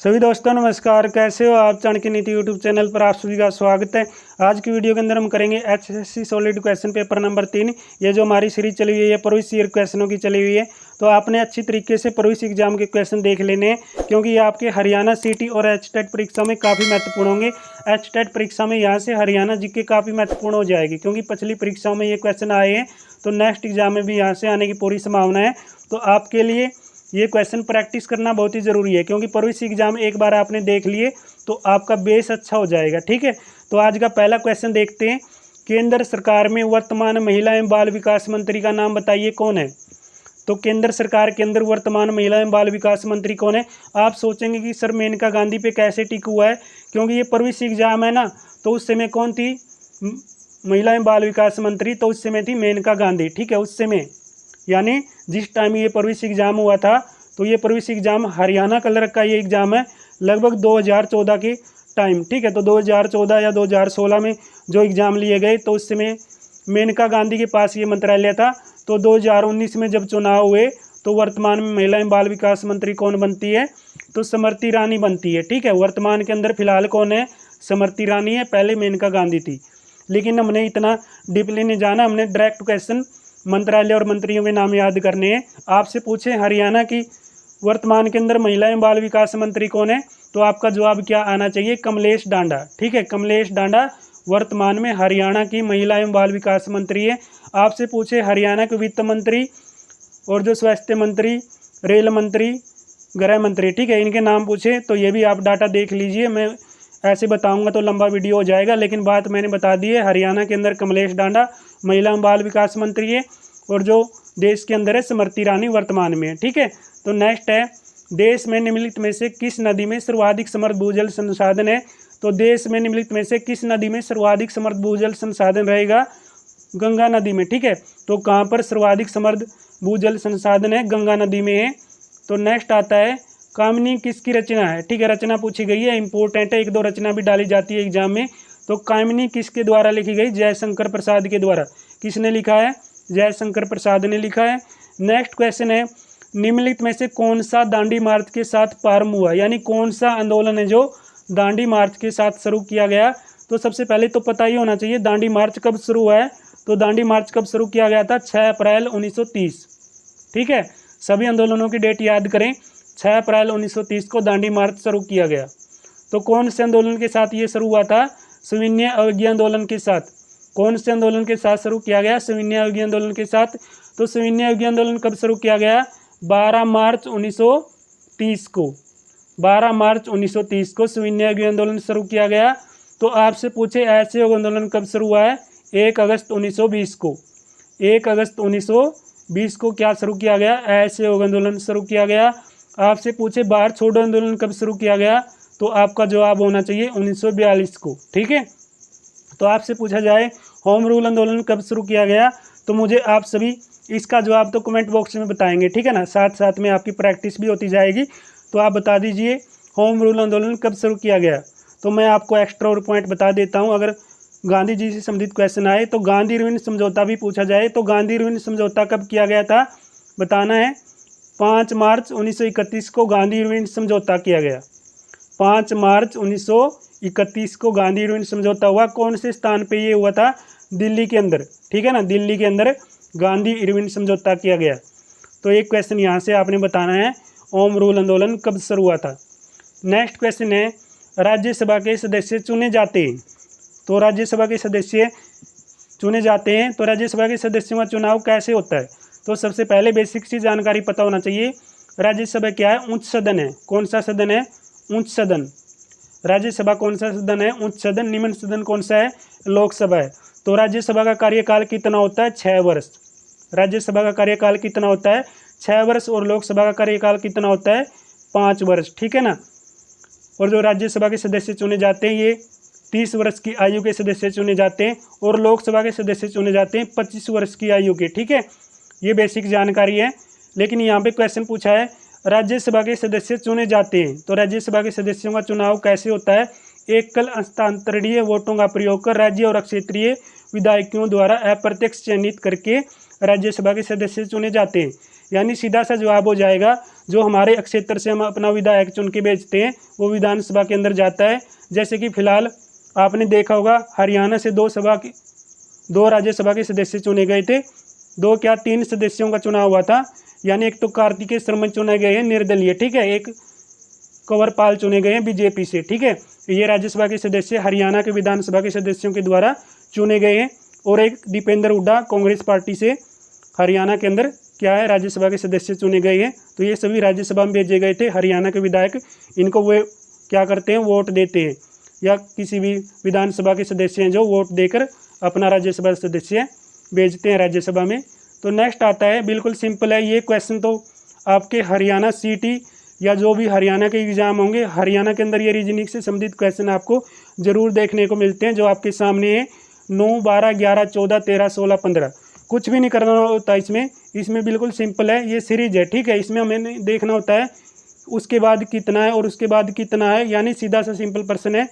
सभी दोस्तों नमस्कार, कैसे हो आप। चाणक्य नीति यूट्यूब चैनल पर आप सभी का स्वागत है। आज की वीडियो के अंदर हम करेंगे HSC solid question paper number 3। ये जो हमारी सीरीज चली हुई है प्रोविस ईयर क्वेश्चनों की चली हुई है, तो आपने अच्छी तरीके से प्रोविस एग्जाम के क्वेश्चन देख लेने हैं, क्योंकि ये आपके हरियाणा सिटी और एचटेट परीक्षा में काफ़ी महत्वपूर्ण होंगे। एचटेट परीक्षा में यहाँ से हरियाणा जीके काफ़ी महत्वपूर्ण हो जाएगी, क्योंकि पिछली परीक्षाओं में ये क्वेश्चन आए हैं, तो नेक्स्ट एग्जाम में भी यहाँ से आने की पूरी संभावना है। तो आपके लिए ये क्वेश्चन प्रैक्टिस करना बहुत ही ज़रूरी है, क्योंकि प्रोविस एग्जाम एक बार आपने देख लिए तो आपका बेस अच्छा हो जाएगा। ठीक है, तो आज का पहला क्वेश्चन देखते हैं। केंद्र सरकार में वर्तमान महिला एवं बाल विकास मंत्री का नाम बताइए कौन है। तो केंद्र सरकार के अंदर वर्तमान महिला एवं बाल विकास मंत्री कौन है। आप सोचेंगे कि सर मेनका गांधी पे कैसे टिक हुआ है, क्योंकि ये प्रोविस एग्जाम है ना, तो उस समय कौन थी महिला एवं बाल विकास मंत्री, तो उस समय थी मेनका गांधी। ठीक है, उस समय यानी जिस टाइम ये प्रोविस एग्जाम हुआ था, तो ये प्रोविस एग्जाम हरियाणा कलर का ये एग्ज़ाम है लगभग 2014 के टाइम। ठीक है, तो 2014 या 2016 में जो एग्ज़ाम लिए गए, तो उस समय मेनका गांधी के पास ये मंत्रालय था। तो 2019 में जब चुनाव हुए, तो वर्तमान में महिला एवं बाल विकास मंत्री कौन बनती है, तो स्मृति ईरानी बनती है। ठीक है, वर्तमान के अंदर फिलहाल कौन है, स्मृति ईरानी है, पहले मेनका गांधी थी। लेकिन हमने इतना डीपली नहीं जाना, हमने डायरेक्ट क्वेश्चन मंत्रालय और मंत्रियों के नाम याद करने हैं। आपसे पूछे हरियाणा की वर्तमान के अंदर महिला एवं बाल विकास मंत्री कौन है, तो आपका जवाब क्या आना चाहिए, कमलेश डांडा। ठीक है, कमलेश डांडा वर्तमान में हरियाणा की महिला एवं बाल विकास मंत्री है। आपसे पूछे हरियाणा के वित्त मंत्री और जो स्वास्थ्य मंत्री, रेल मंत्री, गृह मंत्री, ठीक है, इनके नाम पूछे तो ये भी आप डाटा देख लीजिए। मैं ऐसे बताऊंगा तो लंबा वीडियो हो जाएगा, लेकिन बात मैंने बता दी है। हरियाणा के अंदर कमलेश डांडा महिला एवं बाल विकास मंत्री है, और जो देश के अंदर है स्मृति ईरानी वर्तमान में है। ठीक है, तो नेक्स्ट है, देश में निम्नलिखित में से किस नदी में सर्वाधिक समृद्ध भूजल संसाधन है। तो देश में निम्नलिखित में से किस नदी में सर्वाधिक समृद्ध भूजल संसाधन रहेगा, गंगा नदी में। ठीक है, तो कहाँ पर सर्वाधिक समृद्ध भूजल संसाधन है, गंगा नदी में है। तो नेक्स्ट आता है, कामिनी किसकी रचना है। ठीक है, रचना पूछी गई है, इंपॉर्टेंट है, एक दो रचना भी डाली जाती है एग्जाम में। तो कामिनी किसके द्वारा लिखी गई, जयशंकर प्रसाद के द्वारा। किसने लिखा है, जयशंकर प्रसाद ने लिखा है। नेक्स्ट क्वेश्चन है, निम्नलिखित में से कौन सा दांडी मार्च के साथ प्रारंभ हुआ, यानी कौन सा आंदोलन है जो दांडी मार्च के साथ शुरू किया गया। तो सबसे पहले तो पता ही होना चाहिए दांडी मार्च कब शुरू हुआ है। तो दांडी मार्च कब शुरू किया गया था, 6 अप्रैल 1930। ठीक है, सभी आंदोलनों की डेट याद करें, 6 अप्रैल 1930 को दांडी मार्च शुरू किया गया। तो कौन से आंदोलन के साथ ये शुरू हुआ था, सविनय अवज्ञा आंदोलन के साथ। कौन से आंदोलन के साथ शुरू किया गया, सविनय अवज्ञा आंदोलन के साथ। तो सविनय अवज्ञा आंदोलन कब शुरू किया गया, 12 मार्च 1930 को। 12 मार्च 1930 को सविनय अवज्ञा आंदोलन शुरू किया गया। तो आपसे पूछे असहयोग आंदोलन कब शुरू हुआ है, 1 अगस्त 1920 को। 1 अगस्त 1920 को क्या शुरू किया गया, असहयोग आंदोलन शुरू किया गया। आपसे पूछे भारत छोड़ो आंदोलन कब शुरू किया गया, तो आपका जवाब होना चाहिए 1942 को। ठीक है, तो आपसे पूछा जाए होम रूल आंदोलन कब शुरू किया गया, तो मुझे आप सभी इसका जवाब तो कमेंट बॉक्स में बताएंगे। ठीक है ना, साथ साथ में आपकी प्रैक्टिस भी होती जाएगी। तो आप बता दीजिए होम रूल आंदोलन कब शुरू किया गया। तो मैं आपको एक्स्ट्रा और पॉइंट बता देता हूँ, अगर गांधी जी से संबंधित क्वेश्चन आए तो गांधी इरविन समझौता भी पूछा जाए, तो गांधी इरविन समझौता कब किया गया था, बताना है। 5 मार्च 1931 को गांधी इरविन समझौता किया गया। 5 मार्च 1931 को गांधी इरविन समझौता हुआ। कौन से स्थान पे ये हुआ था, दिल्ली के अंदर। ठीक है ना, दिल्ली के अंदर गांधी इरविन समझौता किया गया। तो एक क्वेश्चन यहाँ से आपने बताना है, होम रूल आंदोलन कब शुरू हुआ था। नेक्स्ट क्वेश्चन है, राज्यसभा के सदस्य चुने जाते हैं। तो राज्यसभा के सदस्य चुने जाते हैं, तो राज्यसभा के सदस्यों का चुनाव कैसे होता है। तो सबसे पहले बेसिक सी जानकारी पता होना चाहिए, राज्यसभा क्या है, उच्च सदन है। कौन सा सदन है, उच्च सदन। राज्यसभा कौन सा सदन है, उच्च सदन। निम्न सदन कौन सा है, लोकसभा है। तो राज्यसभा का कार्यकाल कितना होता है, 6 वर्ष। राज्यसभा का कार्यकाल कितना होता है, 6 वर्ष, और लोकसभा का कार्यकाल कितना होता है, 5 वर्ष। ठीक है ना, और जो राज्यसभा के सदस्य चुने जाते हैं ये 30 वर्ष की आयु के सदस्य चुने जाते हैं, और लोकसभा के सदस्य चुने जाते हैं 25 वर्ष की आयु के। ठीक है, ये बेसिक जानकारी है। लेकिन यहाँ पे क्वेश्चन पूछा है, राज्यसभा के सदस्य चुने जाते हैं, तो राज्यसभा के सदस्यों का चुनाव कैसे होता है, एकल हस्तांतरणीय वोटों का प्रयोग कर राज्य और क्षेत्रीय विधायकों द्वारा अप्रत्यक्ष चयनित करके राज्यसभा के सदस्य चुने जाते हैं। यानी सीधा सा जवाब हो जाएगा, जो हमारे क्षेत्र से हम अपना विधायक चुन के भेजते हैं वो विधानसभा के अंदर जाता है। जैसे कि फिलहाल आपने देखा होगा हरियाणा से दो राज्यसभा के सदस्य चुने गए थे, 3 सदस्यों का चुनाव हुआ था। यानी एक तो कार्तिकेय शर्मा चुने गए हैं निर्दलीय, ठीक है, एक कंवरपाल चुने गए हैं बीजेपी से, ठीक है। ये राज्यसभा के सदस्य हरियाणा के विधानसभा के सदस्यों के द्वारा चुने गए हैं। और एक दीपेंद्र हुड्डा कांग्रेस पार्टी से हरियाणा के अंदर क्या है राज्यसभा के सदस्य चुने गए हैं। तो ये सभी राज्यसभा में भेजे गए थे हरियाणा के विधायक। इनको वे क्या करते हैं, वोट देते हैं, या किसी भी विधानसभा के सदस्य हैं जो वोट देकर अपना राज्यसभा सदस्य भेजते हैं राज्यसभा में। तो नेक्स्ट आता है, बिल्कुल सिंपल है ये क्वेश्चन, तो आपके हरियाणा सीटी या जो भी हरियाणा के एग्जाम होंगे, हरियाणा के अंदर ये रीजनिंग से संबंधित क्वेश्चन आपको जरूर देखने को मिलते हैं, जो आपके सामने है 9, 12, 11, 14, 13, 16, 15। कुछ भी नहीं करना होता इसमें बिल्कुल सिंपल है, ये सीरीज है, ठीक है। इसमें हमें देखना होता है उसके बाद कितना है और उसके बाद कितना है, यानी सीधा सा सिंपल प्रश्न है,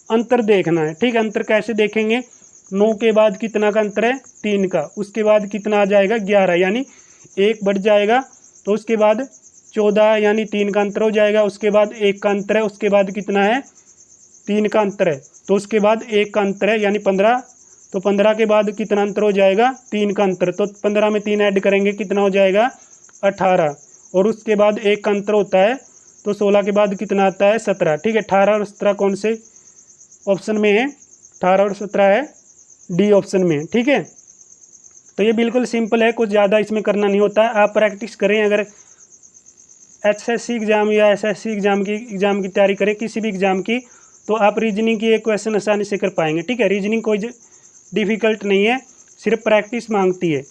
अंतर देखना है, ठीक है। अंतर कैसे देखेंगे, 9 के बाद कितना का अंतर है, 3 का, उसके बाद कितना आ जाएगा 11, यानी 1 बढ़ जाएगा, तो उसके बाद 14 यानी 3 का अंतर हो जाएगा, उसके बाद 1 का अंतर है, उसके बाद कितना है 3 का अंतर है, तो उसके बाद 1 का अंतर है यानी 15, तो 15 के बाद कितना अंतर हो जाएगा 3 का अंतर, तो 15 में 3 ऐड करेंगे कितना हो जाएगा 18, और उसके बाद 1 का अंतर होता है, तो 16 के बाद कितना आता है 17, ठीक है। 18 और 17 कौन से ऑप्शन में है, 18 और 17 है डी ऑप्शन में, ठीक है। तो ये बिल्कुल सिंपल है, कुछ ज़्यादा इसमें करना नहीं होता है। आप प्रैक्टिस करें, अगर एचएससी एग्ज़ाम या एसएससी एग्ज़ाम की तैयारी करें, किसी भी एग्ज़ाम की, तो आप रीजनिंग की एक क्वेश्चन आसानी से कर पाएंगे, ठीक है। रीजनिंग कोई डिफ़िकल्ट नहीं है, सिर्फ प्रैक्टिस मांगती है,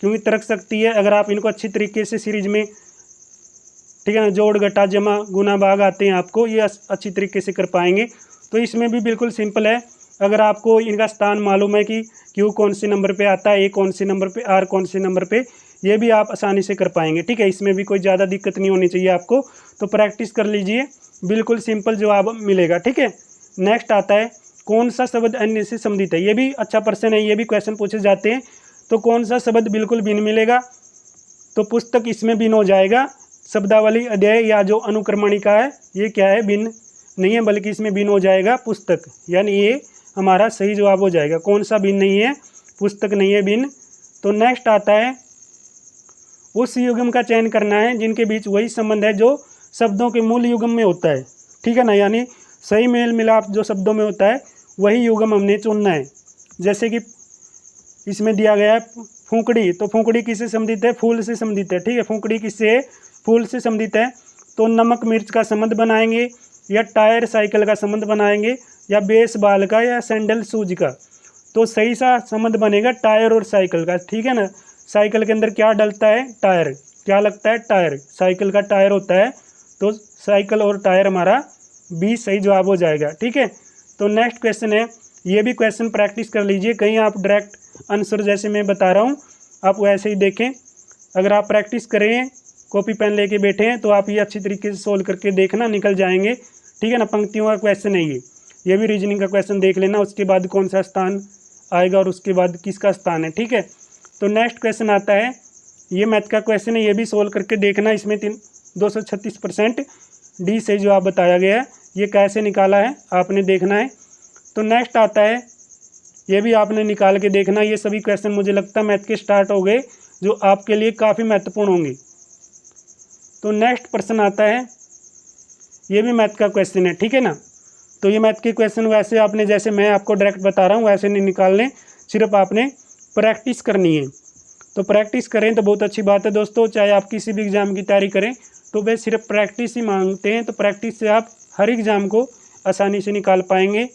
क्योंकि तर्क सकती है। अगर आप इनको अच्छी तरीके से सीरीज में, ठीक है ना, जोड़ घटा जमा गुना भाग आते हैं आपको, ये अच्छी तरीके से कर पाएंगे। तो इसमें भी बिल्कुल सिंपल है, अगर आपको इनका स्थान मालूम है कि क्यू कौन से नंबर पे आता है, ए कौन से नंबर पे, आर कौन से नंबर पे, ये भी आप आसानी से कर पाएंगे, ठीक है। इसमें भी कोई ज़्यादा दिक्कत नहीं होनी चाहिए आपको, तो प्रैक्टिस कर लीजिए, बिल्कुल सिंपल जवाब मिलेगा, ठीक है। नेक्स्ट आता है, कौन सा शब्द अन्य से संबंधित है, ये भी अच्छा प्रश्न है, ये भी क्वेश्चन पूछे जाते हैं। तो कौन सा शब्द बिल्कुल भिन्न मिलेगा, तो पुस्तक इसमें भिन्न हो जाएगा। शब्दावली अध्याय या जो अनुक्रमणिका है ये क्या है, भिन्न नहीं है, बल्कि इसमें भिन्न हो जाएगा पुस्तक, यानी ये हमारा सही जवाब हो जाएगा। कौन सा भिन्न नहीं है, पुस्तक नहीं है भिन्न। तो नेक्स्ट आता है, उस युग्म का चयन करना है जिनके बीच वही संबंध है जो शब्दों के मूल युग्म में होता है, ठीक है ना, यानी सही मेल मिलाप जो शब्दों में होता है वही युग्म हमने चुनना है। जैसे कि इसमें दिया गया है फूंकड़ी, तो फूंकड़ी किससे संबंधित है, फूल से संबंधित है, ठीक है। फूंकड़ी किससे, फूल से संबंधित है। तो नमक मिर्च का संबंध बनाएंगे, या टायर साइकिल का संबंध बनाएंगे, या बेसबॉल का, या सैंडल शूज का। तो सही सा संबंध बनेगा टायर और साइकिल का, ठीक है ना। साइकिल के अंदर क्या डलता है, टायर, क्या लगता है, टायर, साइकिल का टायर होता है, तो साइकिल और टायर हमारा बी सही जवाब हो जाएगा, ठीक है। तो नेक्स्ट क्वेश्चन है, ये भी क्वेश्चन प्रैक्टिस कर लीजिए, कहीं आप डायरेक्ट आंसर जैसे मैं बता रहा हूँ आप वैसे ही देखें। अगर आप प्रैक्टिस करें, कॉपी पेन लेके बैठे हैं, तो आप ये अच्छी तरीके से सोल्व करके देखना, निकल जाएंगे, ठीक है ना। पंक्तियों का क्वेश्चन है ये भी रीजनिंग का क्वेश्चन देख लेना, उसके बाद कौन सा स्थान आएगा और उसके बाद किसका स्थान है, ठीक है। तो नेक्स्ट क्वेश्चन आता है, ये मैथ का क्वेश्चन है, ये भी सोल्व करके देखना। इसमें 236% डी से जवाब बताया गया है, ये कैसे निकाला है आपने देखना है। तो नेक्स्ट आता है, ये भी आपने निकाल के देखना। ये सभी क्वेश्चन मुझे लगता है मैथ के स्टार्ट हो गए, जो आपके लिए काफ़ी महत्वपूर्ण होंगे। तो नेक्स्ट प्रश्न आता है, ये भी मैथ का क्वेश्चन है, ठीक है ना। तो ये मैथ के क्वेश्चन वैसे आपने, जैसे मैं आपको डायरेक्ट बता रहा हूँ वैसे नहीं निकालने, सिर्फ आपने प्रैक्टिस करनी है। तो प्रैक्टिस करें तो बहुत अच्छी बात है दोस्तों, चाहे आप किसी भी एग्ज़ाम की तैयारी करें तो वे सिर्फ प्रैक्टिस ही मांगते हैं। तो प्रैक्टिस से आप हर एग्ज़ाम को आसानी से निकाल पाएंगे।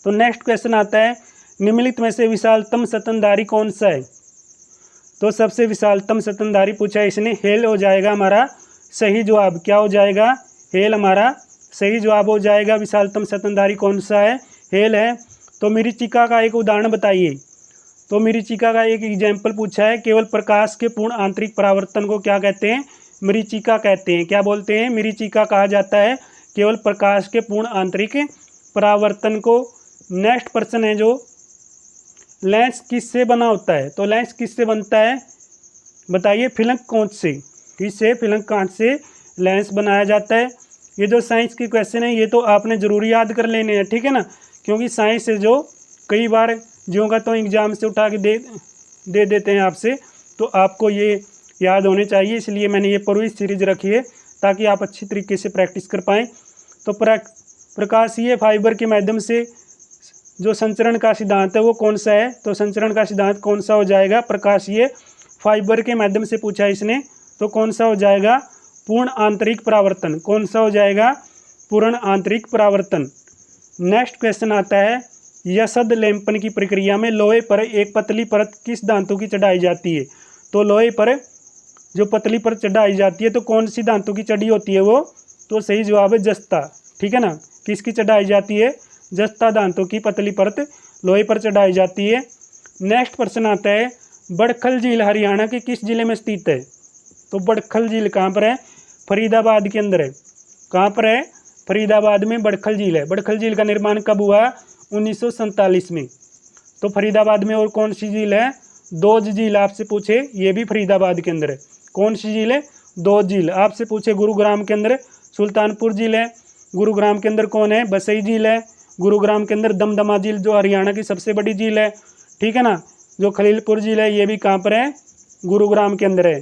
तो नेक्स्ट क्वेश्चन आता है, निम्नलिखित में से विशालतम स्तनधारी कौन सा है। तो सबसे विशालतम स्तनधारी पूछा है इसने, हेल हो जाएगा हमारा सही जवाब। क्या हो जाएगा, हेल हमारा सही जवाब हो जाएगा। विशालतम स्तनधारी कौन सा है, हेल है। तो मरीचिका का एक उदाहरण बताइए। तो मरीचिका का एक एग्जाम्पल पूछा है, केवल प्रकाश के पूर्ण आंतरिक परावर्तन को क्या कहते हैं, मरीचिका कहते हैं। क्या बोलते हैं, मरीचिका कहा जाता है केवल प्रकाश के पूर्ण आंतरिक परावर्तन को। नेक्स्ट प्रश्न है जो लेंस किससे बना होता है? तो लेंस किससे बनता है बताइए? फिलंक कांच से। किससे? फिलंक कांच से लेंस बनाया जाता है। ये जो साइंस के क्वेश्चन है ये तो आपने ज़रूर याद कर लेने हैं, ठीक है ना, क्योंकि साइंस से जो कई बार ज्यों का तो एग्जाम से उठा के दे देते हैं आपसे, तो आपको ये याद होने चाहिए, इसलिए मैंने ये पूरी सीरीज रखी है ताकि आप अच्छी तरीके से प्रैक्टिस कर पाएँ। तो प्रकाशीय फाइबर के माध्यम से जो संचरण का सिद्धांत है वो कौन सा है? तो संचरण का सिद्धांत कौन सा हो जाएगा? प्रकाशीय फाइबर के माध्यम से पूछा इसने, तो कौन सा हो जाएगा? पूर्ण आंतरिक परावर्तन। कौन सा हो जाएगा? पूर्ण आंतरिक परावर्तन। नेक्स्ट क्वेश्चन आता है, यसद लेंपन की प्रक्रिया में लोहे पर एक पतली परत किस धातु की चढ़ाई जाती है? तो लोहे पर जो पतली परत चढ़ाई जाती है तो कौन सी धातु की चढ़ी होती है वो? तो सही जवाब है जस्ता, ठीक है ना। किसकी चढ़ाई जाती है? जस्ता धातु की पतली परत लोहे पर चढ़ाई जाती है। नेक्स्ट प्रश्न आता है, बड़खल झील हरियाणा के किस जिले में स्थित है? तो बड़खल झील कहाँ पर है? फरीदाबाद के अंदर है। कहाँ पर है? फरीदाबाद में बड़खल झील है। बड़खल झील का निर्माण कब हुआ? 1947 में। तो फरीदाबाद में और कौन सी झील है? दोज झील आपसे पूछे, ये भी फरीदाबाद के अंदर है। कौन सी झील है? दोज झील। आपसे पूछे गुरुग्राम के अंदर सुल्तानपुर झील है। गुरुग्राम के अंदर कौन है? बसई झील है। गुरुग्राम के अंदर दमदमा झील जो हरियाणा की सबसे बड़ी झील है, ठीक है ना। जो खलीलपुर झील है ये भी कहाँ पर है? गुरुग्राम के अंदर है।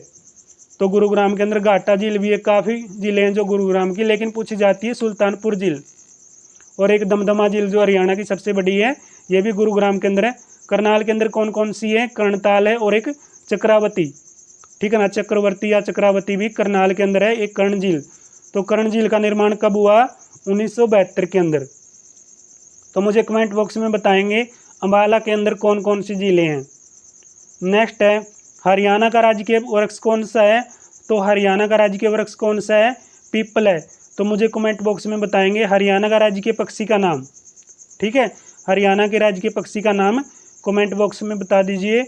तो गुरुग्राम के अंदर घाटा झील भी है, काफ़ी झीलें हैं जो गुरुग्राम की, लेकिन पूछी जाती है सुल्तानपुर झील। और एक दमदमा झील जो हरियाणा की सबसे बड़ी है ये भी गुरुग्राम के अंदर है। करनाल के अंदर कौन कौन सी है? कर्णताल है और एक चक्रावती, ठीक है ना। चक्रवर्ती या चक्रावती भी करनाल के अंदर है। एक कर्ण झील। तो कर्ण झील का निर्माण कब हुआ? 1972 के अंदर। तो मुझे कमेंट बॉक्स में बताएंगे अम्बाला के अंदर कौन कौन सी झीलें हैं। नेक्स्ट है, हरियाणा का राजकीय वृक्ष कौन सा है? तो हरियाणा का राजकीय वृक्ष कौन सा है? पीपल है। तो मुझे कमेंट बॉक्स में बताएंगे हरियाणा का राजकीय पक्षी का नाम, ठीक है। हरियाणा के राज्य के पक्षी का नाम कमेंट बॉक्स में बता दीजिए।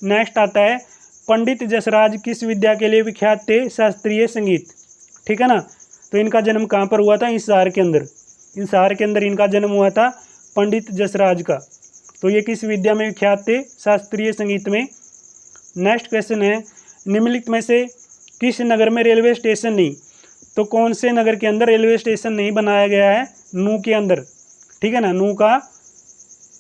नेक्स्ट आता है, पंडित जसराज किस विद्या के लिए विख्यात थे? शास्त्रीय संगीत, ठीक है ना। तो इनका जन्म कहाँ पर हुआ था? हिसार के अंदर। हिसार के अंदर इनका जन्म हुआ था पंडित जसराज का। तो ये किस विद्या में विख्यात थे? शास्त्रीय संगीत में। नेक्स्ट क्वेश्चन है, निम्नलिखित में से किस नगर में रेलवे स्टेशन नहीं? तो कौन से नगर के अंदर रेलवे स्टेशन नहीं बनाया गया है? नूह के अंदर, ठीक है ना। नूह का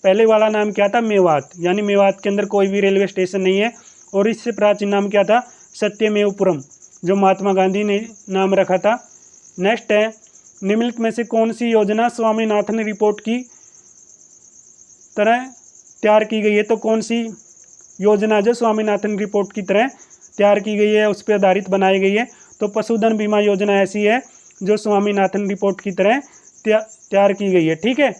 पहले वाला नाम क्या था? मेवात, यानी मेवात के अंदर कोई भी रेलवे स्टेशन नहीं है। और इससे प्राचीन नाम क्या था? सत्यमेवपुरम, जो महात्मा गांधी ने नाम रखा था। नेक्स्ट है, निम्नलिखित में से कौन सी योजना स्वामीनाथन रिपोर्ट की तरह तैयार की गई है? तो कौन सी योजना जो स्वामीनाथन रिपोर्ट की तरह तैयार की गई है, उस पर आधारित बनाई गई है? तो पशुधन बीमा योजना ऐसी है जो स्वामीनाथन रिपोर्ट की तरह तैयार की गई है, ठीक है।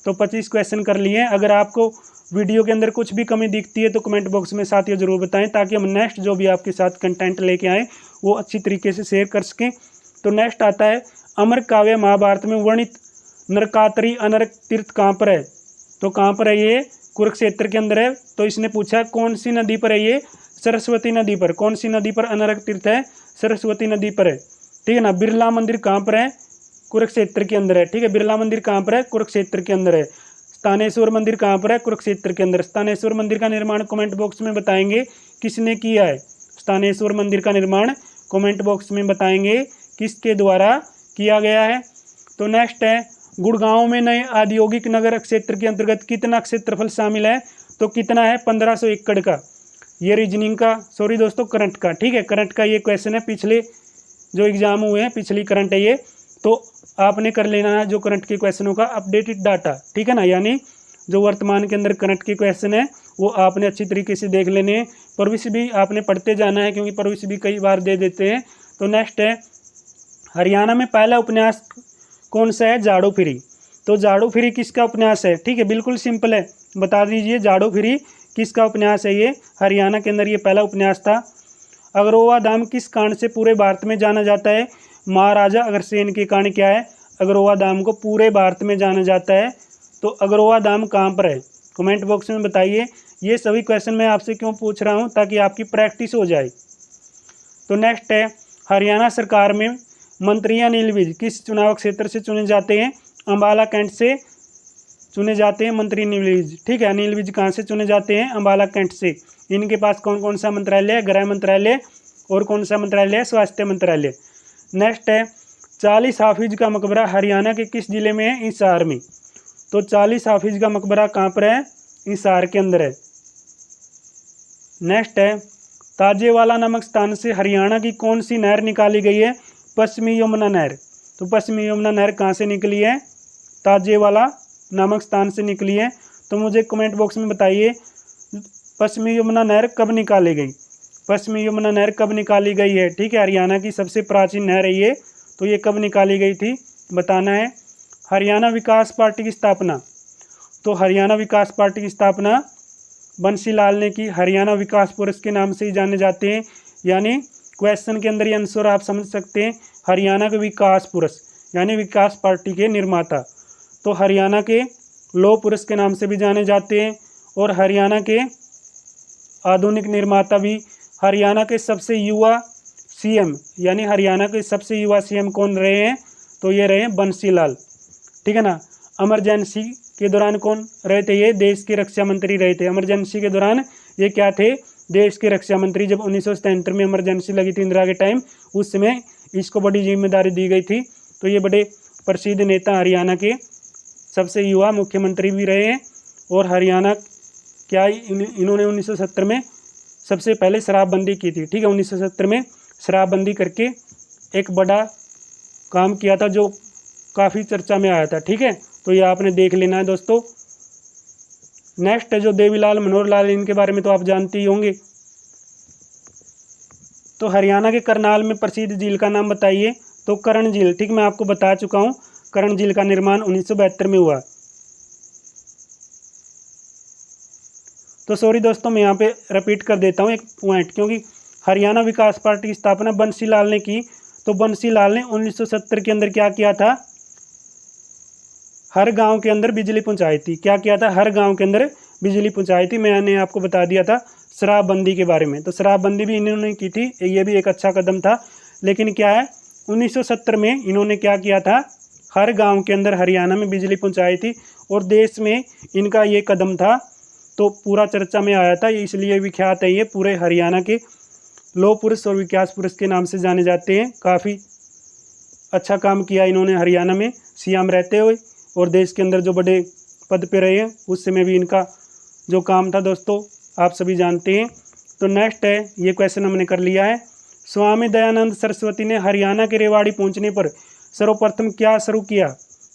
तो 25 क्वेश्चन कर लिए। अगर आपको वीडियो के अंदर कुछ भी कमी दिखती है तो कमेंट बॉक्स में साथियों ज़रूर बताएं, ताकि हम नेक्स्ट जो भी आपके साथ कंटेंट लेके आएँ वो अच्छी तरीके से शेयर कर सकें। तो नेक्स्ट आता है, अमर काव्य महाभारत में वर्णित नरकातरी अनरक तीर्थ कहाँ पर है? तो कहाँ पर है ये? कुरुक्षेत्र के अंदर है। तो इसने पूछा कौन सी नदी पर है ये? सरस्वती नदी पर। कौन सी नदी पर अनरक तीर्थ है? सरस्वती नदी पर है, ठीक है ना। बिरला मंदिर कहाँ पर है? कुरुक्षेत्र के अंदर है, ठीक है। बिरला मंदिर कहाँ पर है? कुरुक्षेत्र के अंदर है। स्थानेश्वर मंदिर कहाँ पर है? कुरुक्षेत्र के अंदर। स्थानेश्वर मंदिर का निर्माण कमेंट बॉक्स में बताएंगे किसने किया है। स्थानेश्वर मंदिर का निर्माण कमेंट बॉक्स में बताएंगे किसके द्वारा किया गया है। तो नेक्स्ट है, गुड़गांव में नए औद्योगिक नगर क्षेत्र के अंतर्गत कितना क्षेत्रफल शामिल है? तो कितना है? 1500 एकड़ का। ये रीजनिंग का, सॉरी दोस्तों, करंट का, ठीक है। करंट का ये क्वेश्चन है, पिछले जो एग्जाम हुए हैं पिछली करंट है ये। तो आपने कर लेना है जो करंट के क्वेश्चनों का अपडेटेड डाटा, ठीक है ना। यानी जो वर्तमान के अंदर करंट के क्वेश्चन है वो आपने अच्छी तरीके से देख लेने हैं। प्रविष्य भी आपने पढ़ते जाना है, क्योंकि प्रविष्य भी कई बार दे देते हैं। तो नेक्स्ट है, हरियाणा में पहला उपन्यास कौन सा है? जाड़ो फिरी। तो जाड़ो फिरी किसका उपन्यास है? ठीक है, बिल्कुल सिंपल है, बता दीजिए जाड़ो फिरी किसका उपन्यास है? ये हरियाणा के अंदर ये पहला उपन्यास था। अगरोवा धाम किस कांड से पूरे भारत में जाना जाता है? महाराजा अग्रसेन के कांड क्या है? अगरोवा धाम को पूरे भारत में जाना जाता है। तो अगरोवा धाम कहाँ पर है? कमेंट बॉक्स में बताइए। ये सभी क्वेश्चन मैं आपसे क्यों पूछ रहा हूँ? ताकि आपकी प्रैक्टिस हो जाए। तो नेक्स्ट है, हरियाणा सरकार में मंत्री या नील विज किस चुनाव क्षेत्र से चुने जाते हैं? अम्बाला कैंट से चुने जाते हैं मंत्री अनिल विज। ठीक है, अनिल विज कहाँ से चुने जाते हैं? अम्बाला कैंट से। इनके पास कौन कौन सा मंत्रालय है? गृह मंत्रालय और कौन सा मंत्रालय है? स्वास्थ्य मंत्रालय। नेक्स्ट है 40 हाफिज का मकबरा हरियाणा के किस जिले में है? हिसार में। तो 40 हाफिज का मकबरा कहाँ पर है? हिसार के अंदर है। नेक्स्ट है ताजेवाला नामक स्थान से हरियाणा की कौन सी नहर निकाली गई है? पश्चिमी यमुना नहर। तो पश्चिमी यमुना नहर कहाँ से निकली है? ताजेवाला नामक स्थान से निकली है। तो मुझे कमेंट बॉक्स में बताइए पश्चिमी यमुना नहर कब निकाली गई? पश्चिमी यमुना नहर कब निकाली गई है? ठीक है, हरियाणा की सबसे प्राचीन नहर है ये, तो ये कब निकाली गई थी बताना है। हरियाणा विकास पार्टी की स्थापना। तो हरियाणा विकास पार्टी की स्थापना बंसीलाल ने की। हरियाणा विकास पुरुष के नाम से ही जाने जाते हैं, यानी क्वेश्चन के अंदर ये आंसर आप समझ सकते हैं, हरियाणा के विकास पुरुष यानी विकास पार्टी के निर्माता। तो हरियाणा के लौह पुरुष के नाम से भी जाने जाते हैं और हरियाणा के आधुनिक निर्माता भी। हरियाणा के सबसे युवा सीएम यानी हरियाणा के सबसे युवा सीएम कौन रहे हैं? तो ये रहे बंसीलाल। ठीक है ना। इमरजेंसी के दौरान कौन रहे थे? ये देश के रक्षा मंत्री रहे थे। इमरजेंसी के दौरान ये क्या थे? देश के रक्षा मंत्री। जब 1977 में इमरजेंसी लगी थी इंदिरा के टाइम, उस समय इसको बड़ी जिम्मेदारी दी गई थी। तो ये बड़े प्रसिद्ध नेता हरियाणा के सबसे युवा मुख्यमंत्री भी रहे हैं। और हरियाणा क्या इन्होंने 1970 में सबसे पहले शराबबंदी की थी। ठीक है, 1970 में शराबबंदी करके एक बड़ा काम किया था जो काफ़ी चर्चा में आया था। ठीक है, तो ये आपने देख लेना है दोस्तों। नेक्स्ट है जो देवीलाल मनोहर लाल, इनके बारे में तो आप जानते ही होंगे। तो हरियाणा के करनाल में प्रसिद्ध झील का नाम बताइए। तो कर्ण झील। ठीक, मैं आपको बता चुका हूँ, कर्ण झील का निर्माण 1972 में हुआ। तो सॉरी दोस्तों, मैं यहाँ पे रिपीट कर देता हूँ एक पॉइंट, क्योंकि हरियाणा विकास पार्टी की स्थापना बंसीलाल ने की। तो बंसीलाल ने 1970 के अंदर क्या किया था? हर गांव के अंदर बिजली पहुंचाई थी। क्या किया था? हर गांव के अंदर बिजली पहुंचाई थी। मैंने आपको बता दिया था शराबबंदी के बारे में। तो शराबबंदी भी इन्होंने की थी, ये भी एक अच्छा कदम था। लेकिन क्या है, 1970 में इन्होंने क्या किया था? हर गांव के अंदर हरियाणा में बिजली पहुंचाई थी और देश में इनका ये कदम था तो पूरा चर्चा में आया था, इसलिए विख्यात है। ये पूरे हरियाणा के लौह पुरुष और विकास पुरुष के नाम से जाने जाते हैं। काफ़ी अच्छा काम किया इन्होंने हरियाणा में सीएम रहते हुए, और देश के अंदर जो बड़े पद पे रहे हैं उस समय भी इनका जो काम था दोस्तों आप सभी जानते हैं। तो नेक्स्ट है, ये क्वेश्चन हमने कर लिया है। स्वामी दयानंद सरस्वती ने हरियाणा के रेवाड़ी पहुंचने पर सर्वप्रथम क्या शुरू किया?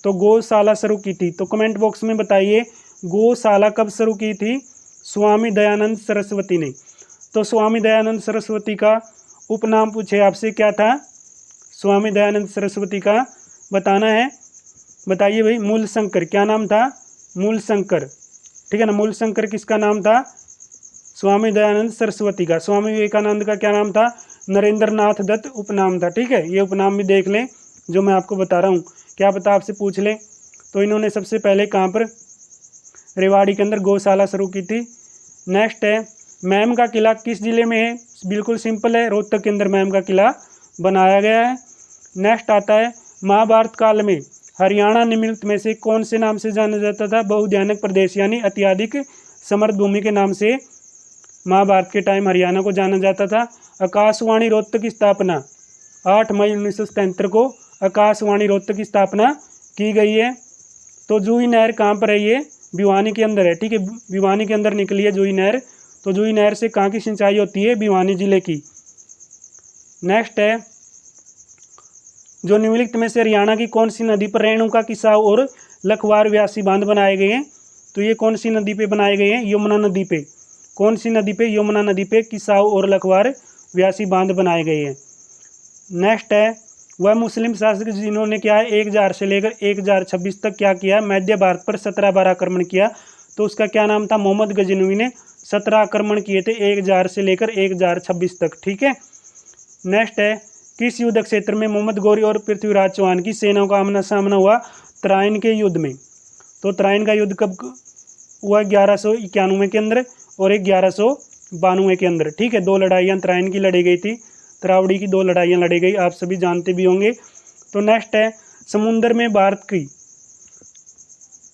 तो गौशाला शुरू की थी। तो कमेंट बॉक्स में बताइए गौशाला कब शुरू की थी? स्वामी दयानंद सरस्वती ने। तो स्वामी दयानंद सरस्वती का उपनाम पूछे आपसे, क्या था? स्वामी दयानंद सरस्वती का बताना है, बताइए भाई। मूल शंकर। क्या नाम था? मूल शंकर। ठीक है ना। मूल शंकर किसका नाम था? स्वामी दयानंद सरस्वती का। स्वामी विवेकानंद का क्या नाम था? नरेंद्र नाथ दत्त उपनाम था। ठीक है, ये उपनाम भी देख लें जो मैं आपको बता रहा हूँ, क्या पता आपसे पूछ लें। तो इन्होंने सबसे पहले कहाँ पर? रेवाड़ी के अंदर गौशाला शुरू की थी। नेक्स्ट है, मैम का किला किस जिले में है? बिल्कुल सिंपल है, रोहतक के अंदर मैम का किला बनाया गया है। नेक्स्ट आता है, महाभारत काल में हरियाणा निम्नलिखित में से कौन से नाम से जाना जाता था? बहुध्यानक प्रदेश यानी अत्यधिक समृद्ध भूमि के नाम से महाभारत के टाइम हरियाणा को जाना जाता था। आकाशवाणी रोहतक की स्थापना 8 मई 1977 को आकाशवाणी रोहतक की स्थापना की गई है। तो जूही नहर कहाँ पर है? ये भिवानी के अंदर है। ठीक है, भिवानी के अंदर निकली है जूही नहर। तो जूही नहर से कहाँ की सिंचाई होती है? भिवानी जिले की। नेक्स्ट है, जो निम्नलिखित में से हरियाणा की कौन सी नदी पर रेणुका किसाऊ और लखवार व्यासी बांध बनाए गए हैं? तो ये कौन सी नदी पे बनाए गए हैं? यमुना नदी पे। कौन सी नदी पे? यमुना नदी पे किसाऊ और लखवार व्यासी बांध बनाए गए हैं। नेक्स्ट है, वह मुस्लिम शासक जिन्होंने क्या है 1000 से लेकर 1026 तक क्या किया? मध्य भारत पर 17 बार आक्रमण किया। तो उसका क्या नाम था? मोहम्मद गजनवी ने 17 आक्रमण किए थे 1000 से लेकर 1026 तक। ठीक है। नेक्स्ट है, किस युद्ध क्षेत्र में मोहम्मद गौरी और पृथ्वीराज चौहान की सेनाओं का आमना सामना हुआ? तराइन के युद्ध में। तो तराइन का युद्ध कब हुआ? 1191 के अंदर और 1192 के अंदर। ठीक है, 2 लड़ाइयाँ तराइन की लड़ी गई थी, तरावड़ी की 2 लड़ाइयाँ लड़ी गई, आप सभी जानते भी होंगे। तो नेक्स्ट है, समुद्र में भारत की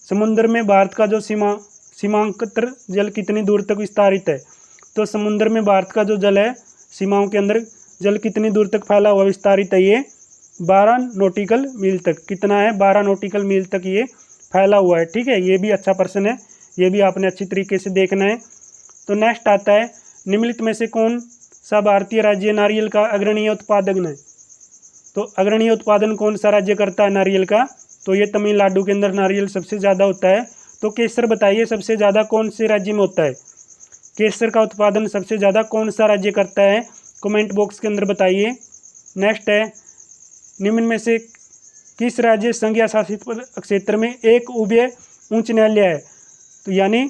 समुद्र में भारत का जो सीमांतर जल कितनी दूर तक विस्तारित है। तो समुद्र में भारत का जो जल है, सीमाओं के अंदर जल कितनी दूर तक फैला हुआ विस्तारित है, ये 12 नॉटिकल मील तक। कितना है, 12 नॉटिकल मील तक ये फैला हुआ है। ठीक है, ये भी अच्छा प्रश्न है, ये भी आपने अच्छी तरीके से देखना है। तो नेक्स्ट आता है, निम्नलिखित में से कौन सा भारतीय राज्य नारियल का अग्रणीय उत्पादन है। तो अग्रणीय उत्पादन कौन सा राज्य करता है नारियल का, तो ये तमिलनाडु के अंदर नारियल सबसे ज़्यादा होता है। तो केसर बताइए सबसे ज़्यादा कौन से राज्य में होता है, केसर का उत्पादन सबसे ज़्यादा कौन सा राज्य करता है, कमेंट बॉक्स के अंदर बताइए। नेक्स्ट है, निम्न में से किस राज्य संघ या शासित क्षेत्र में एक उभय उच्च न्यायालय है। तो यानी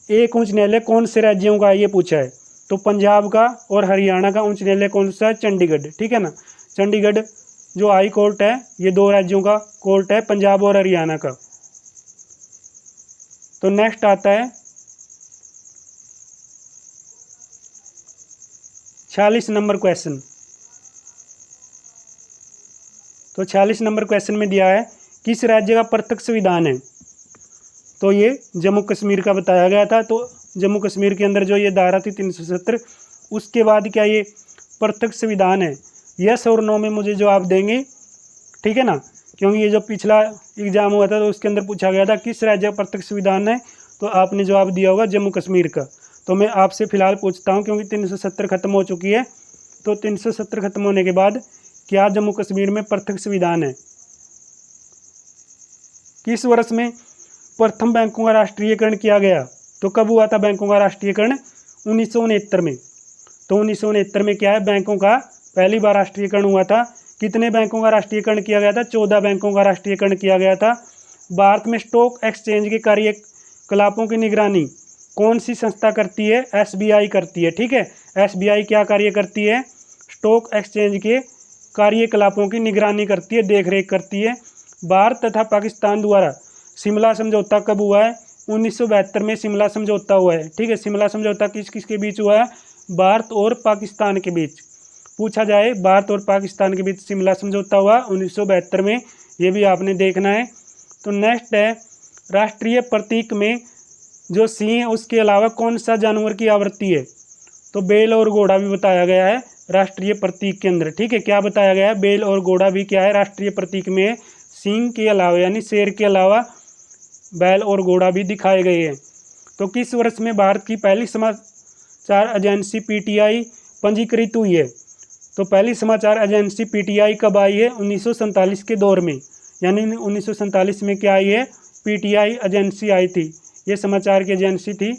एक उच्च न्यायालय कौन से राज्यों का ये पूछा है। तो पंजाब का और हरियाणा का उच्च न्यायालय कौन सा है, चंडीगढ़। ठीक है ना, चंडीगढ़ जो हाई कोर्ट है, ये 2 राज्यों का कोर्ट है, पंजाब और हरियाणा का। तो नेक्स्ट आता है 46 नंबर क्वेश्चन। तो 46 नंबर क्वेश्चन में दिया है, किस राज्य का प्रत्यक्ष संविधान है। तो ये जम्मू कश्मीर का बताया गया था। तो जम्मू कश्मीर के अंदर जो ये धारा थी 370, उसके बाद क्या ये प्रत्यक्ष संविधान है। यस और नो में मुझे जवाब देंगे, ठीक है ना, क्योंकि ये जो पिछला एग्जाम हुआ था तो उसके अंदर पूछा गया था किस राज्य का प्रत्यक्ष संविधान है, तो आपने जवाब दिया होगा जम्मू कश्मीर का। तो मैं आपसे फिलहाल पूछता हूँ, क्योंकि 370 खत्म हो चुकी है, तो 370 खत्म होने के बाद क्या जम्मू कश्मीर में प्रत्यक्ष संविधान है। किस वर्ष में प्रथम बैंकों का राष्ट्रीयकरण किया गया। तो कब हुआ था बैंकों का राष्ट्रीयकरण, 1969 में। तो 1969 में क्या है, बैंकों का पहली बार राष्ट्रीयकरण हुआ था। कितने बैंकों का राष्ट्रीयकरण किया गया था, 14 बैंकों का राष्ट्रीयकरण किया गया था। भारत में स्टॉक एक्सचेंज के कार्यकलापों की निगरानी कौन सी संस्था करती है, SBI करती है। ठीक है, SBI क्या कार्य करती है, स्टॉक एक्सचेंज के कार्यकलापों की निगरानी करती है, देखरेख करती है। भारत तथा पाकिस्तान द्वारा शिमला समझौता कब हुआ है, 1972 में शिमला समझौता हुआ है। ठीक है, शिमला समझौता किस किस के बीच हुआ है, भारत और पाकिस्तान के बीच। पूछा जाए भारत और पाकिस्तान के बीच शिमला समझौता हुआ 1972 में, ये भी आपने देखना है। तो नेक्स्ट है, राष्ट्रीय प्रतीक में जो सिंह है उसके अलावा कौन सा जानवर की आवृत्ति है। तो बैल और घोड़ा भी बताया गया है राष्ट्रीय प्रतीक के अंदर। ठीक है, क्या बताया गया है, बैल और घोड़ा भी क्या है राष्ट्रीय प्रतीक में, सिंह के अलावा यानी शेर के अलावा बैल और घोड़ा भी दिखाए गए हैं। तो किस वर्ष में भारत की पहली समाचार एजेंसी PTI पंजीकृत हुई है। तो पहली समाचार एजेंसी PTI कब आई है, 1947 के दौर में, यानी 1947 में क्या आई है, PTI एजेंसी आई थी, ये समाचार की एजेंसी थी।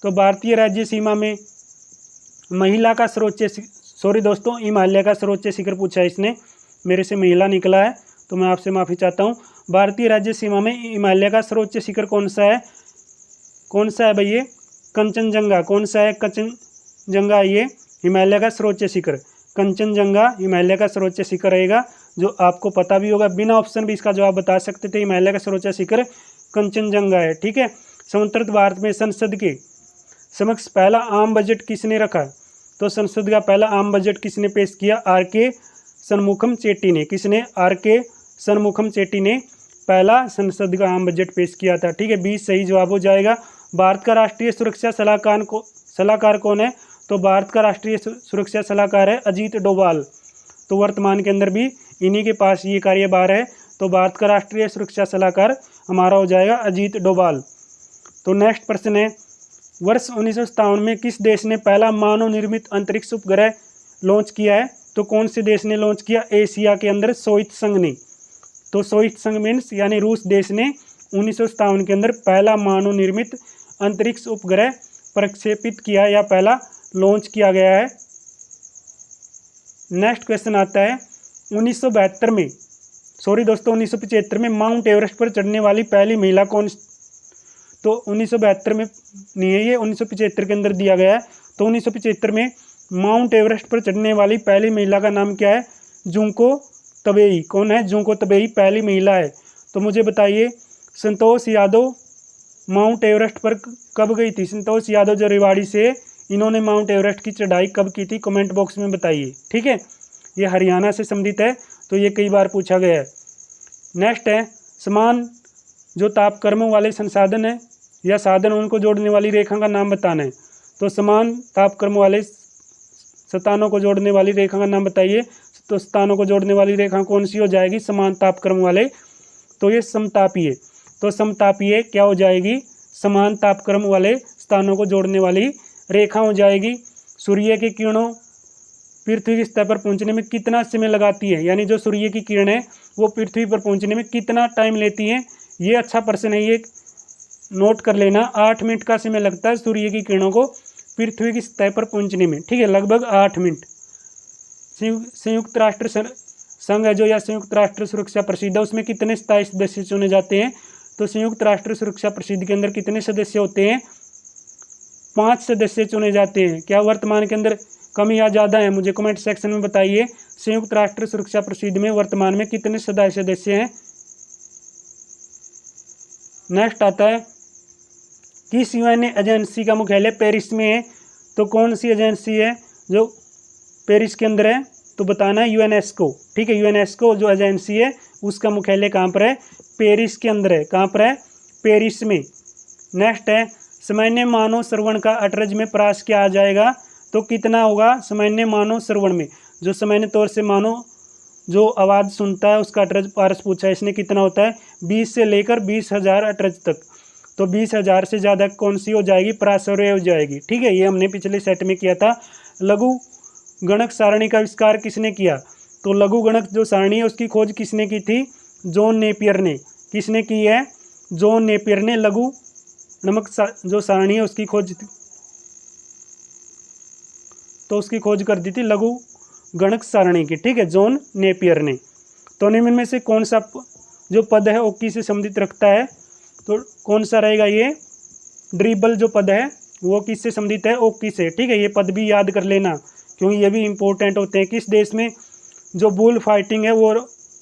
तो भारतीय राज्य सीमा में महिला का सर्वोच्च, सॉरी दोस्तों, हिमालय का सर्वोच्च शिखर पूछा है इसने, मेरे से महिला निकला है तो मैं आपसे माफ़ी चाहता हूँ। भारतीय राज्य सीमा में हिमालय का सर्वोच्च शिखर कौन सा है, कौन सा है भाई, ये कंचनजंगा। कौन सा है, कंचनजंगा, ये हिमालय का सर्वोच्च शिखर, कंचनजंगा हिमालय का सर्वोच्च शिखर रहेगा, जो आपको पता भी होगा, बिना ऑप्शन भी इसका जवाब बता सकते थे, हिमालय का सर्वोच्च शिखर कंचनजंगा है। ठीक है, स्वतंत्र भारत में संसद के समक्ष पहला आम बजट किसने रखा। तो संसद का पहला आम बजट किसने पेश किया, RK शनमुखम चेट्टी ने। किसने, RK शनमुखम चेट्टी ने पहला संसद का आम बजट पेश किया था। ठीक है, 20 सही जवाब हो जाएगा। भारत का राष्ट्रीय सुरक्षा सलाहकार कौन है। तो भारत का राष्ट्रीय सुरक्षा सलाहकार है अजीत डोभाल। तो वर्तमान के अंदर भी इन्हीं के पास ये कार्यभार है। तो भारत का राष्ट्रीय सुरक्षा सलाहकार हमारा हो जाएगा अजीत डोभाल। तो नेक्स्ट प्रश्न है, वर्ष 1957 में किस देश ने पहला मानव निर्मित अंतरिक्ष उपग्रह लॉन्च किया है। तो कौन से देश ने लॉन्च किया, एशिया के अंदर सोवियत संघ ने। तो सोवियत संघ मीन्स यानी रूस देश ने 1957 के अंदर पहला मानव निर्मित अंतरिक्ष उपग्रह प्रक्षेपित किया या पहला लॉन्च किया गया है। नेक्स्ट क्वेश्चन आता है, 1972 में, सॉरी दोस्तों 1975 में माउंट एवरेस्ट पर चढ़ने वाली पहली महिला कौन। तो 1972 में नहीं है, ये 1975 के अंदर दिया गया है। तो 1975 में माउंट एवरेस्ट पर चढ़ने वाली पहली महिला का नाम क्या है, जुंको तबेई। कौन है, जुंको तबेई पहली महिला है। तो मुझे बताइए, संतोष यादव माउंट एवरेस्ट पर कब गई थी। संतोष यादव जो रेवाड़ी से, इन्होंने माउंट एवरेस्ट की चढ़ाई कब की थी, कमेंट बॉक्स में बताइए। ठीक है, ये हरियाणा से संबंधित है, तो ये कई बार पूछा गया है। नेक्स्ट है, समान जो तापक्रमों वाले संसाधन है या साधन उनको जोड़ने वाली रेखा का नाम बताना है। तो समान तापक्रम वाले स्थानों को जोड़ने वाली रेखा का नाम बताइए। तो स्थानों को जोड़ने वाली रेखा कौन सी हो जाएगी? समान तापक्रम वाले। तो ये समतापीय। तो समतापीय क्या हो जाएगी? समान तापक्रम वाले स्थानों को जोड़ने वाली रेखा हो जाएगी। सूर्य की किरणों पृथ्वी की सतह पर पहुंचने में कितना समय लगाती है, यानी जो सूर्य की किरण है वो पृथ्वी पर पहुंचने में कितना टाइम लेती है? ये अच्छा प्रश्न है, ये नोट कर लेना। 8 मिनट का समय लगता है सूर्य की किरणों को पृथ्वी की सतह पर पहुंचने में, ठीक है, लगभग 8 मिनट। संयुक्त राष्ट्र संघ है जो, या संयुक्त राष्ट्र सुरक्षा परिषद है, उसमें कितने स्थायी सदस्य चुने जाते हैं? तो संयुक्त राष्ट्र सुरक्षा परिषद के अंदर कितने सदस्य होते हैं? 5 सदस्य चुने जाते हैं। क्या वर्तमान के अंदर कम या ज़्यादा है? मुझे कमेंट सेक्शन में बताइए। संयुक्त राष्ट्र सुरक्षा परिषद में वर्तमान में कितने सदस्य हैं? नेक्स्ट आता है, किस यूएन एजेंसी का मुख्यालय पेरिस में है? तो कौन सी एजेंसी है जो पेरिस के अंदर है? तो बताना है यूएनएस्को, ठीक है। यूएनएस्को जो एजेंसी है उसका मुख्यालय कहाँ पर है? पेरिस के अंदर है। कहाँ पर है? पेरिस में। नेक्स्ट है, सामान्य मानव श्रवण का अटरज में प्रास क्या आ जाएगा? तो कितना होगा सामान्य मानव श्रवण में? जो सामान्य तौर से मानव जो आवाज़ सुनता है उसका अटरज पारस पूछा है इसने, कितना होता है? 20 से लेकर 20,000 अटरज तक। तो 20,000 से ज़्यादा कौन सी हो जाएगी? प्रासवर्य हो जाएगी, ठीक है। ये हमने पिछले सेट में किया था। लघु गणक सारणी का आविष्कार किसने किया? तो लघु गणक जो सारणी है उसकी खोज किसने की थी? जॉन नेपियर ने। किसने की है? जॉन नेपियर ने लघु नमक जो सारणी है उसकी खोज, तो उसकी खोज कर दी थी लघु गणक सारणी की, ठीक है, जॉन नेपियर ने। तो निम्न में से कौन सा जो पद है ओक्की से संबंधित रखता है? तो कौन सा रहेगा? ये ड्रिबल जो पद है वो किससे संबंधित है? ओक्की से, ठीक है। ये पद भी याद कर लेना क्योंकि ये भी इंपॉर्टेंट होते हैं। किस देश में जो बुल फाइटिंग है वो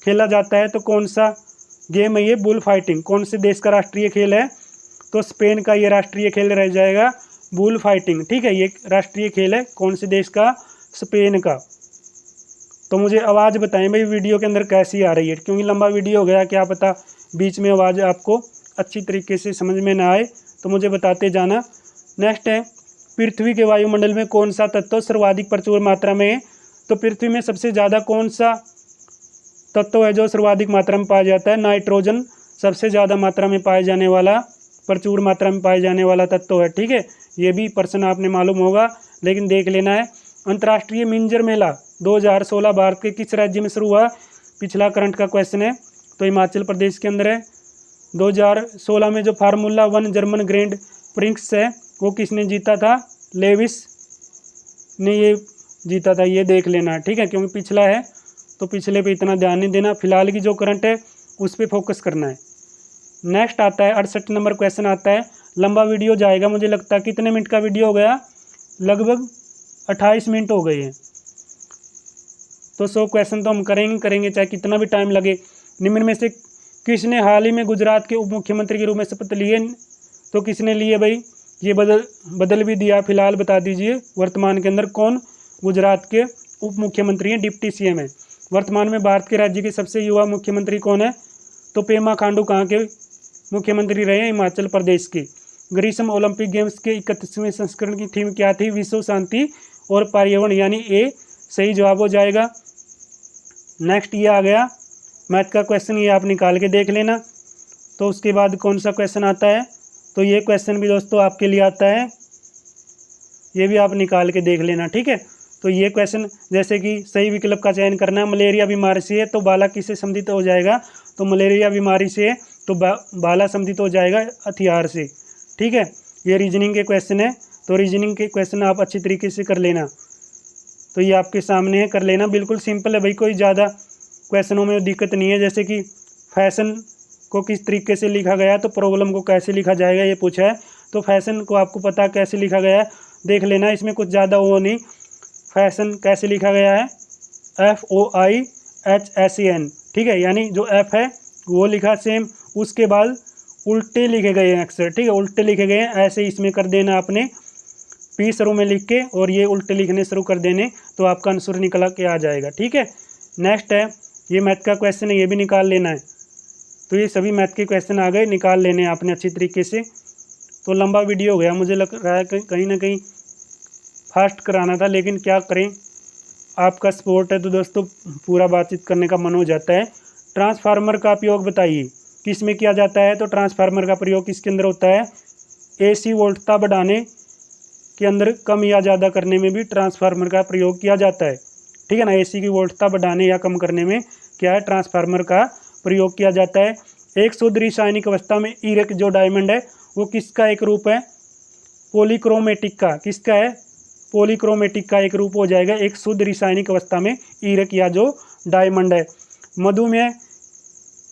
खेला जाता है? तो कौन सा गेम है ये बुल फाइटिंग? कौन से देश का राष्ट्रीय खेल है? तो स्पेन का ये राष्ट्रीय खेल रह जाएगा बुल फाइटिंग, ठीक है। ये राष्ट्रीय खेल है कौन से देश का? स्पेन का। तो मुझे आवाज़ बताएं भाई वीडियो के अंदर कैसी आ रही है, क्योंकि लंबा वीडियो हो गया, क्या पता बीच में आवाज़ आपको अच्छी तरीके से समझ में ना आए, तो मुझे बताते जाना। नेक्स्ट है, पृथ्वी के वायुमंडल में कौन सा तत्व सर्वाधिक प्रचुर मात्रा में है? तो पृथ्वी में सबसे ज़्यादा कौन सा तत्व है जो सर्वाधिक मात्रा में पाया जाता है? नाइट्रोजन सबसे ज़्यादा मात्रा में पाए जाने वाला, प्रचुर मात्रा में पाए जाने वाला तत्व है, ठीक है। ये भी प्रश्न आपने मालूम होगा लेकिन देख लेना है। अंतर्राष्ट्रीय मिंजर मेला 2016 भारत के किस राज्य में शुरू हुआ? पिछला करंट का क्वेश्चन है, तो हिमाचल प्रदेश के अंदर है। 2016 में जो फार्मूला 1 जर्मन ग्रैंड प्रिक्स है वो किसने जीता था? लेविस ने ये जीता था, ये देख लेना, ठीक है, क्योंकि पिछला है तो पिछले पे इतना ध्यान नहीं देना, फिलहाल की जो करंट है उस पर फोकस करना है। नेक्स्ट आता है 68 नंबर क्वेश्चन आता है। लंबा वीडियो जाएगा, मुझे लगता है कितने मिनट का वीडियो हो गया? लगभग 28 मिनट हो गए हैं। तो 100 क्वेश्चन तो हम करेंगे चाहे कितना भी टाइम लगे। निम्न में से किसने हाल ही में गुजरात के उप मुख्यमंत्री के रूप में शपथ लिए? तो किसने लिए भाई? ये बदल भी दिया, फिलहाल बता दीजिए वर्तमान के अंदर कौन गुजरात के उप मुख्यमंत्री हैं, डिप्टी सीएम है। वर्तमान में भारत के राज्य के सबसे युवा मुख्यमंत्री कौन है? तो पेमा खांडू कहाँ के मुख्यमंत्री रहे? हिमाचल प्रदेश के। ग्रीष्म ओलंपिक गेम्स के 31वें संस्करण की थीम क्या थी? विश्व शांति और पर्यावरण, यानी ए सही जवाब हो जाएगा। नेक्स्ट ये आ गया मैथ का क्वेश्चन, ये आप निकाल के देख लेना। तो उसके बाद कौन सा क्वेश्चन आता है? तो ये क्वेश्चन भी दोस्तों आपके लिए आता है, ये भी आप निकाल के देख लेना, ठीक है। तो ये क्वेश्चन जैसे कि सही विकल्प का चयन करना है। मलेरिया बीमारी से है तो बाला किससे संबंधित हो जाएगा? तो मलेरिया बीमारी से है तो बाला संबंधित हो जाएगा हथियार से, ठीक है। ये रीजनिंग के क्वेश्चन है, तो रीजनिंग के क्वेश्चन आप अच्छी तरीके से कर लेना। तो ये आपके सामने है, कर लेना, बिल्कुल सिंपल है भाई, कोई ज़्यादा क्वेश्चनों में दिक्कत नहीं है। जैसे कि फैशन को किस तरीके से लिखा गया, तो प्रॉब्लम को कैसे लिखा जाएगा ये पूछा है। तो फैशन को आपको पता कैसे लिखा गया है, देख लेना, इसमें कुछ ज़्यादा वो नहीं। फैशन कैसे लिखा गया है? FOIHSAN, ठीक है, यानी जो F है वो लिखा सेम, उसके बाद उल्टे लिखे गए हैं अक्सर, ठीक है, उल्टे लिखे गए हैं, ऐसे इसमें कर देना आपने P शुरू में लिख के और ये उल्टे लिखने शुरू कर देने, तो आपका आंसर निकला के आ जाएगा, ठीक है। नेक्स्ट है ये मैथ का क्वेश्चन है, ये भी निकाल लेना है। तो ये सभी मैथ के क्वेश्चन आ गए, निकाल लेने आपने अच्छी तरीके से। तो लंबा वीडियो हो गया, मुझे लग रहा है कहीं ना कहीं फास्ट कराना था, लेकिन क्या करें, आपका सपोर्ट है तो दोस्तों पूरा बातचीत करने का मन हो जाता है। ट्रांसफार्मर का उपयोग बताइए किस में किया जाता है। तो ट्रांसफार्मर का प्रयोग किसके अंदर होता है, AC वोल्टता बढ़ाने के अंदर कम या ज़्यादा करने में भी ट्रांसफार्मर का प्रयोग किया जाता है। ठीक है ना, AC की वोल्टता बढ़ाने या कम करने में क्या है, ट्रांसफार्मर का प्रयोग किया जाता है। एक शुद्ध रासायनिक अवस्था में ईरक जो डायमंड है वो किसका एक रूप है, पॉलीक्रोमेटिक का। किसका है, पॉलीक्रोमेटिक का एक रूप हो जाएगा एक शुद्ध रासायनिक अवस्था में ईरक या जो डायमंड है। मधुमेह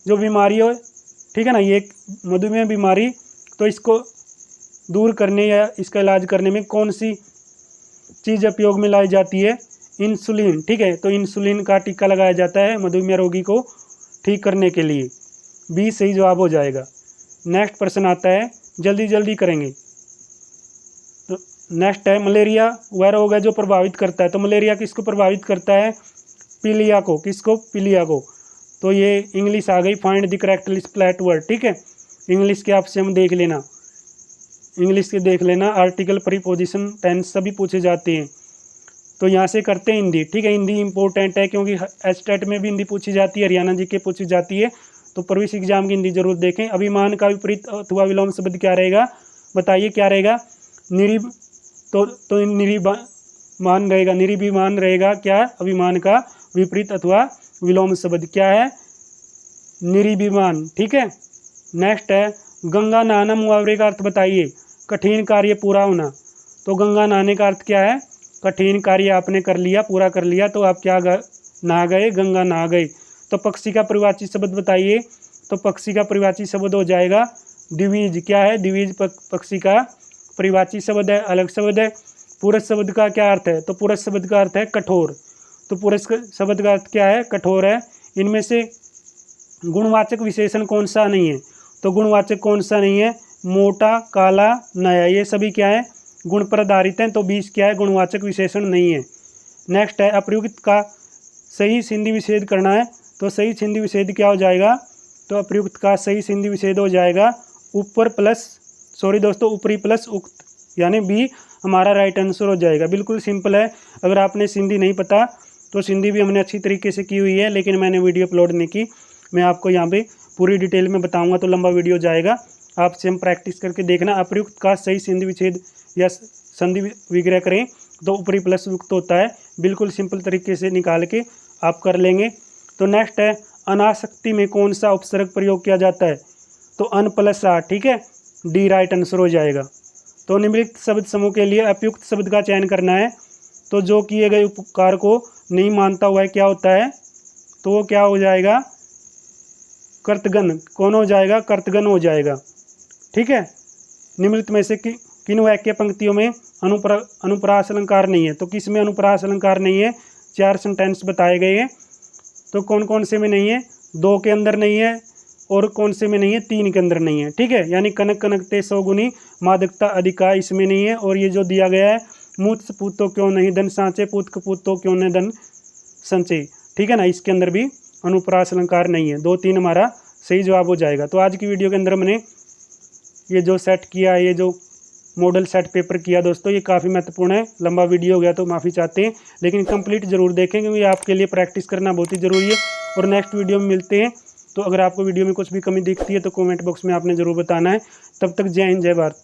जो बीमारी हो, ठीक है ना, ये मधुमेह बीमारी, तो इसको दूर करने या इसका इलाज करने में कौन सी चीज़ उपयोग में लाई जाती है, इंसुलिन। ठीक है, तो इंसुलिन का टीका लगाया जाता है मधुमेह रोगी को ठीक करने के लिए। 20 सही जवाब हो जाएगा। नेक्स्ट प्रश्न आता है, जल्दी जल्दी करेंगे। तो नेक्स्ट है, मलेरिया वह रोग है जो प्रभावित करता है। तो मलेरिया किसको प्रभावित करता है, पीलिया को। किसको, पीलिया को। तो ये इंग्लिश आ गई, find the correct splat word. ठीक है, इंग्लिश के आपसे हम देख लेना, इंग्लिश के देख लेना, आर्टिकल, प्रीपोजिशन, टेंस सभी पूछे जाते हैं। तो यहाँ से करते हैं हिंदी। ठीक है, हिंदी इंपॉर्टेंट है क्योंकि एस्टेट में भी हिंदी पूछी जाती है, हरियाणा जी के पूछी जाती है, तो प्रवेश एग्जाम की हिंदी जरूर देखें। अभिमान का विपरीत अथवा विलोम शब्द क्या रहेगा, बताइए क्या रहेगा, निरीब। तो निरीमान रहेगा, निरीभिमान रहेगा क्या, अभिमान का विपरीत अथवा विलोम शब्द क्या है, निरीभिमान। ठीक है, नेक्स्ट है, गंगा नहाना मुहावरे का अर्थ बताइए, कठिन कार्य पूरा होना। तो गंगा नहाने का अर्थ क्या है, कठिन कार्य आपने कर लिया, पूरा कर लिया, तो आप क्या नहा गए, गंगा नहा गए। तो पक्षी का परिवाची शब्द बताइए। तो पक्षी का परिवाची शब्द हो जाएगा द्विज। क्या है, द्विज पक्षी का परिवाची शब्द है, अलग शब्द है। पुरुष शब्द का क्या अर्थ है, तो पुरुष शब्द का अर्थ है कठोर। तो पुरुष शब्द का अर्थ क्या है, कठोर है। इनमें से गुणवाचक विशेषण कौन सा नहीं है, तो गुणवाचक कौन सा नहीं है, मोटा, काला, नया, ये सभी क्या है, गुण पर आधारित हैं। तो 20 क्या है, गुणवाचक विशेषण नहीं है। नेक्स्ट है, अप्रयुक्त का सही संधि विच्छेद करना है। तो सही संधि विच्छेद क्या हो जाएगा, तो अप्रयुक्त का सही संधि विच्छेद हो जाएगा ऊपर प्लस, सॉरी दोस्तों, ऊपरी प्लस उक्त, यानी बी हमारा राइट आंसर हो जाएगा। बिल्कुल सिंपल है। अगर आपने सिंधी नहीं पता तो सिंधी भी हमने अच्छी तरीके से की हुई है, लेकिन मैंने वीडियो अपलोड नहीं की। मैं आपको यहाँ पे पूरी डिटेल में बताऊंगा तो लंबा वीडियो जाएगा, आपसे हम प्रैक्टिस करके देखना। अप्रयुक्त का सही संधि विच्छेद या संधि विग्रह करें तो ऊपरी प्लस उक्त होता है। बिल्कुल सिंपल तरीके से निकाल के आप कर लेंगे। तो नेक्स्ट है, अनासक्ति में कौन सा उपसर्ग प्रयोग किया जाता है, तो अन प्लस आ। ठीक है, डी राइट आंसर हो जाएगा। तो निम्नलिखित शब्द समूह के लिए उपयुक्त शब्द का चयन करना है। तो जो किए गए उपकार को नहीं मानता हुआ क्या होता है, तो वो क्या हो जाएगा, कर्तगण। कौन हो जाएगा, कर्तगण हो जाएगा। ठीक है, निम्नलिखित में से किन वाक्य पंक्तियों में अनुप्रास अलंकार नहीं है, तो किस में अनुप्रास अलंकार नहीं है, 4 सेंटेंस बताए गए हैं। तो कौन कौन से में नहीं है, 2 के अंदर नहीं है, और कौन से में नहीं है, 3 के अंदर नहीं है। ठीक है, यानी कनक कनकते सौगुनी मादकता अधिका इसमें नहीं है। और ये जो दिया गया है, मूत सपूत तो क्यों नहीं धन सांचे, पूत कपूत तो क्यों नहीं धन संचय, ठीक है ना, इसके अंदर भी अनुप्रास अलंकार नहीं है। 2 3 हमारा सही जवाब हो जाएगा। तो आज की वीडियो के अंदर मैंने ये जो सेट किया, ये जो मॉडल सेट पेपर किया दोस्तों, ये काफ़ी महत्वपूर्ण है। लंबा वीडियो हो गया तो माफ़ी चाहते हैं, लेकिन कंप्लीट जरूर देखें क्योंकि आपके लिए प्रैक्टिस करना बहुत ही ज़रूरी है। और नेक्स्ट वीडियो में मिलते हैं। तो अगर आपको वीडियो में कुछ भी कमी दिखती है तो कमेंट बॉक्स में आपने ज़रूर बताना है। तब तक जय हिंद, जय भारत।